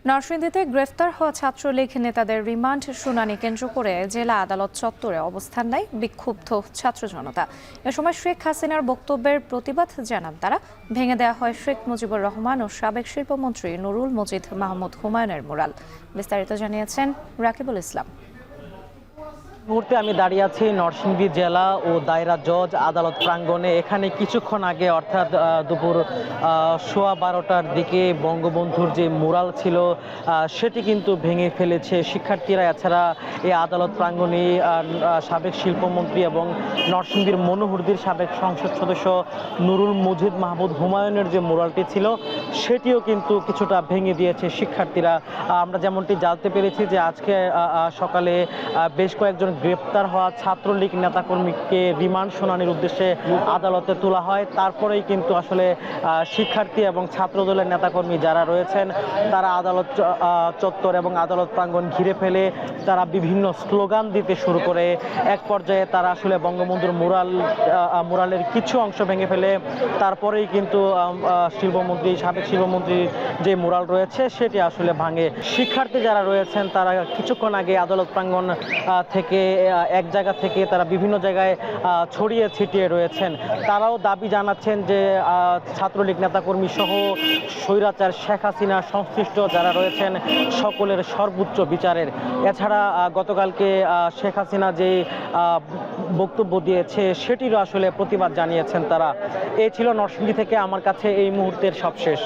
নরসিংদীতে গ্রেফতার হওয়া ছাত্রলীগ নেতাদের রিমান্ড শুনানি কেন্দ্র করে জেলা আদালত চত্বরে অবস্থান নেয় বিক্ষুব্ধ ছাত্র জনতা। এ সময় শেখ হাসিনার বক্তব্যের প্রতিবাদ জানান তারা। ভেঙে দেওয়া হয় শেখ মুজিবুর রহমান ও সাবেক শিল্পমন্ত্রী নুরুল মজিদ মাহমুদ হুমায়ুনের মুরাল। বিস্তারিত জানিয়েছেন রাকিবুল ইসলাম। মুহূর্তে আমি দাঁড়িয়ে আছি নরসিংদী জেলা ও দায়রা জজ আদালত প্রাঙ্গণে। এখানে কিছুক্ষণ আগে অর্থাৎ দুপুর 12:15টার দিকে বঙ্গবন্ধুর যে মুরাল ছিল সেটি কিন্তু ভেঙে ফেলেছে শিক্ষার্থীরা। এছাড়া এই আদালত প্রাঙ্গণে সাবেক শিল্পমন্ত্রী এবং নরসিংদীর মনোহরদীর সাবেক সংসদ সদস্য নুরুল মজিদ মাহমুদ হুমায়ুনের যে মুরালটি ছিল সেটিও কিন্তু কিছুটা ভেঙে দিয়েছে শিক্ষার্থীরা। আমরা যেমনটি জানতে পেরেছি যে আজকে সকালে বেশ কয়েকজন গ্রেপ্তার হওয়া ছাত্রলীগ নেতাকর্মীকে রিমান্ড শুনানির উদ্দেশ্যে আদালতে তোলা হয়। তারপরেই কিন্তু আসলে শিক্ষার্থী এবং ছাত্রদলের নেতাকর্মী যারা রয়েছেন তারা আদালত চত্বর এবং আদালত প্রাঙ্গণ ঘিরে ফেলে তারা বিভিন্ন স্লোগান দিতে শুরু করে। এক পর্যায়ে তারা আসলে বঙ্গবন্ধুর মুরালের কিছু অংশ ভেঙে ফেলে। তারপরেই কিন্তু সাবেক শিল্পমন্ত্রীর যে মুরাল রয়েছে সেটি আসলে ভাঙে। শিক্ষার্থী যারা রয়েছেন তারা কিছুক্ষণ আগে আদালত প্রাঙ্গণ থেকে এক জায়গা থেকে তারা বিভিন্ন জায়গায় ছড়িয়ে ছিটিয়ে রয়েছেন। তারাও দাবি জানাচ্ছেন যে ছাত্রলীগ নেতাকর্মী সহ স্বৈরাচার শেখ হাসিনা সংশ্লিষ্ট যারা রয়েছেন সকলের সর্বোচ্চ বিচারের। এছাড়া গতকালকে শেখ হাসিনা যে বক্তব্য দিয়েছে সেটিরও আসলে প্রতিবাদ জানিয়েছেন তারা। এই ছিল নরসিংদী থেকে আমার কাছে এই মুহূর্তের সবশেষ।